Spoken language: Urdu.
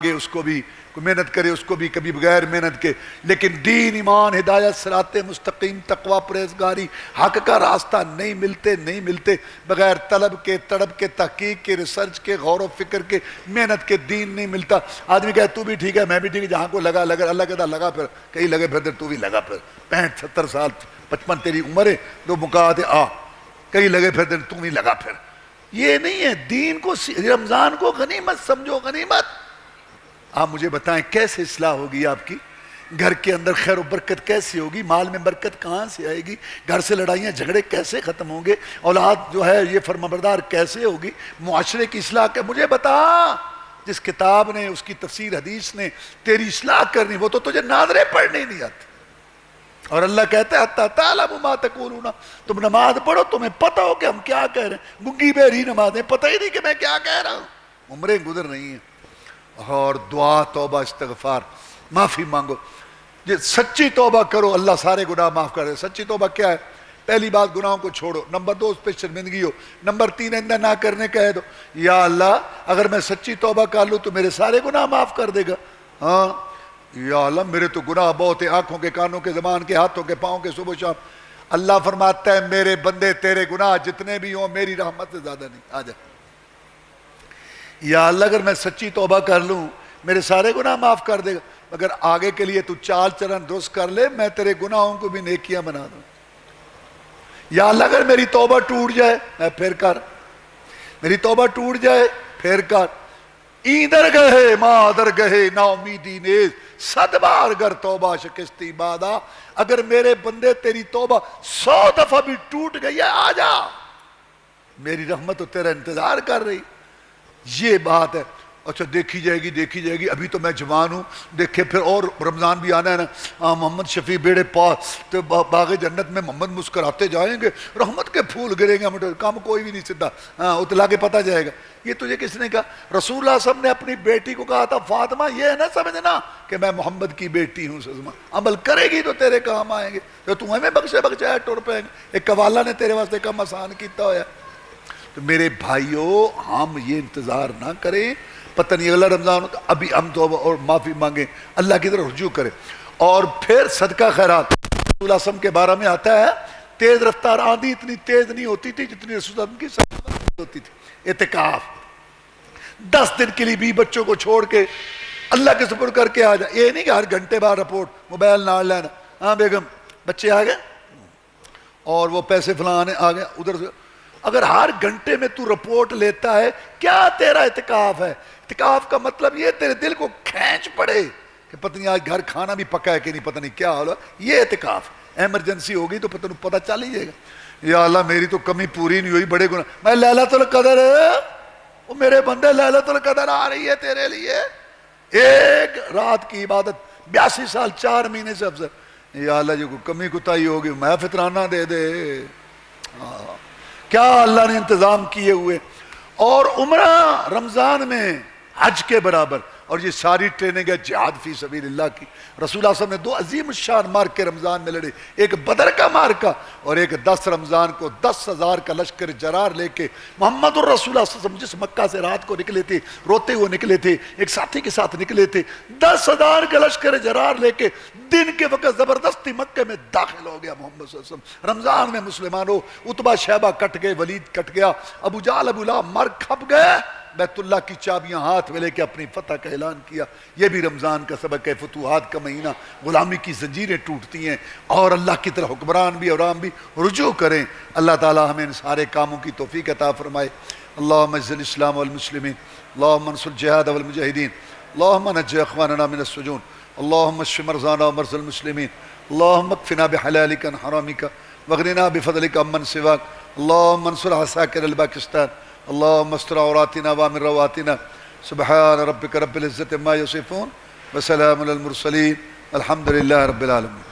اس کو بھی کوئی محنت کرے، اس کو بھی کبھی بغیر محنت کے، لیکن دین، ایمان، ہدایت، صراط مستقیم، تقوی، پرہیزگاری، حق کا راستہ نہیں ملتے بغیر طلب کے، تڑپ کے، تحقیق کے، ریسرچ کے، غور و فکر کے، محنت کے دین نہیں ملتا۔ آدمی کہے تو بھی ٹھیک ہے، میں بھی ٹھیک ہے، جہاں کو لگا اللہ کہتا لگا پھر، کہیں لگے پھر تو بھی لگا پھر، 65 70 سال 55 تیری عمر ہے، تو مقاعد آ کہیں لگے پھر تو بھی لگا پھر۔ یہ نہیں ہے دین کو، رمضان کو غنیمت سمجھو، غنیمت۔ آپ مجھے بتائیں کیسے اصلاح ہوگی آپ کی؟ گھر کے اندر خیر و برکت کیسے ہوگی؟ مال میں برکت کہاں سے آئے گی؟ گھر سے لڑائیاں جھگڑے کیسے ختم ہوں گے؟ اولاد جو ہے یہ فرمانبردار کیسے ہوگی؟ معاشرے کی اصلاح کے مجھے بتا۔ جس کتاب نے، اس کی تفسیر حدیث نے تیری اصلاح کرنی، وہ تو تجھے ناظریں پڑھنے نہیں آتی۔ اور اللہ کہتا ہے حتی تعلم ما تقولون، تم نماز پڑھو تمہیں پتہ ہو کہ ہم کیا کہہ رہے ہیں۔ گنگی بہری نمازیں، پتہ ہی نہیں کہ میں کیا کہہ رہا ہوں، عمریں گزر رہی ہیں۔ اور دعا، توبہ، استغفار، معافی مانگو۔ سچی توبہ کرو، اللہ سارے گناہ معاف کر دے۔ سچی توبہ کیا ہے؟ پہلی بات گناہوں کو چھوڑو، نمبر 2 اس پہ شرمندگی ہو، نمبر 3 آئندہ نہ کرنے کہہ دو، یا اللہ اگر میں سچی توبہ کر لوں تو میرے سارے گناہ معاف کر دے گا۔ ہاں یا اللہ میرے تو گناہ بہت ہیں، آنکھوں کے، کانوں کے، زبان کے، ہاتھوں کے، پاؤں کے، صبح و شام۔ اللہ فرماتا ہے میرے بندے تیرے گناہ جتنے بھی ہوں میری رحمت سے زیادہ نہیں، آ جا۔ یا اللہ اگر میں سچی توبہ کر لوں میرے سارے گناہ معاف کر دے گا، مگر آگے کے لیے تو چال چلن درست کر لے، میں تیرے گناہوں کو بھی نیکیاں بنا دوں۔ یا اللہ اگر میری توبہ ٹوٹ جائے، میں پھر کر، میری توبہ ٹوٹ جائے پھر کر۔ ایدر گہے ماں در گہے نا امیدی نیز، 100 بار گر توبہ شکستی بادا۔ اگر میرے بندے تیری توبہ 100 دفعہ بھی ٹوٹ گئی ہے، آ جا، میری رحمت تو تیرا انتظار کر رہی۔ یہ بات ہے۔ اچھا دیکھی جائے گی، ابھی تو میں جوان ہوں، دیکھے پھر اور رمضان بھی آنا ہے نا، محمد شفیع بیڑے پاس تو باغ جنت میں محمد مسکراتے جائیں گے، رحمت کے پھول گریں گے، کام کوئی بھی نہیں سدھا، اتلا کے پتہ جائے گا۔ یہ تجھے کس نے کہا؟ رسول اللہ صلی اللہ علیہ وسلم نے اپنی بیٹی کو کہا تھا فاطمہ یہ نہ سمجھنا کہ میں محمد کی بیٹی ہوں، عمل کرے گی تو تیرے کام آئیں گے، تو تم ہمیں بخشے ٹر پائیں گے۔ ایک قوالا نے تیرے واسطے کم آسان کیتا ہوا۔ تو میرے بھائیوں ہم یہ انتظار نہ کریں پتہ نہیں اگلا رمضان ہوتا، ابھی ہم توبہ اور معافی مانگیں، اللہ کی طرف رجوع کریں۔ اور پھر صدقہ خیرات۔ رسول اللہ صلی اللہ علیہ وسلم کے بارے میں آتا ہے تیز رفتار آندھی اتنی تیز نہیں ہوتی تھی جتنی رسول اللہ کی صدقہ ہوتی تھی۔ اعتکاف 10 دن کے لیے بھی بچوں کو چھوڑ کے اللہ کے سپرد کر کے آ جائے۔ یہ نہیں کہ ہر گھنٹے بعد رپورٹ، موبائل نہ لینا، ہاں بیگم بچے آ گئے اور وہ پیسے فلانے آ گئے ادھر سے۔ اگر ہر گھنٹے میں تو رپورٹ لیتا ہے، کیا تیرا اعتکاف ہے؟ اعتکاف کا مطلب یہ تیرے دل کو کھینچ پڑے کہ پتہ نہیں آج گھر کھانا بھی پکا ہے کہ نہیں، پتہ نہیں کیا حال ہے۔ یہ اعتکاف ایمرجنسی ہوگی تو پتہ چل ہی جائے گا۔ یا اللہ میری تو کمی پوری نہیں ہوئی، بڑے گناہ، میں لیلۃ القدر، وہ میرے بندے لیلۃ القدر آ رہی ہے تیرے لیے، ایک رات کی عبادت 82 سال 4 مہینے سے افضل۔ یا اللہ جو کمی کوتاہی ہوگی میں فطرانہ دے دے۔ کیا اللہ نے انتظام کیے ہوئے۔ اور عمرہ رمضان میں حج کے برابر، اور یہ ساری ٹریننگ ہے جہاد فی سبیل اللہ کی۔ رسول اللہ صلی اللہ علیہ وسلم نے 2 عظیم الشان مارکے رمضان میں لڑے، ایک بدر کا مارکا اور ایک 10 رمضان کو 10,000 کا لشکر جرار لے کے محمد الرسول اللہ صلی اللہ علیہ وسلم جس مکہ سے رات کو نکلے تھے، روتے ہوئے نکلے تھے، ایک ساتھی کے ساتھ نکلے تھے، 10,000 کا لشکر جرار لے کے دن کے وقت زبردستی مکہ میں داخل ہو گیا محمد صلی اللہ علیہ وسلم۔ رمضان میں مسلمانوں عتبہ شیبہ کٹ گئے، ولید کٹ گیا، ابو جہل ابو لہب مر کھپ گئے، بیت اللہ کی چابیاں ہاتھ میں لے کے اپنی فتح کا اعلان کیا۔ یہ بھی رمضان کا سبق ہے، فتوحات کا مہینہ، غلامی کی زنجیریں ٹوٹتی ہیں اور اللہ کی طرح حکمران بھی اور عام بھی رجوع کریں۔ اللہ تعالی ہمیں ان سارے کاموں کی توفیق عطا فرمائے۔ اللہم اعز الاسلام والمسلمین، اللہم انصر الجہاد والمجاہدین، اللہم نجی اخواننا من السجون، اللہم اشف مرضانا ومرضى المسلمین، اللہم اکفنا بحلالک عن حرامک واغننا بفضلک عمن سواک، اللہم انصر عساکر الپاکستان، اللہم استر عوراتنا وامن رواتنا، سبحان ربک رب العزت عما یصفون وسلام علی المرسلین، الحمدللہ رب العالمین۔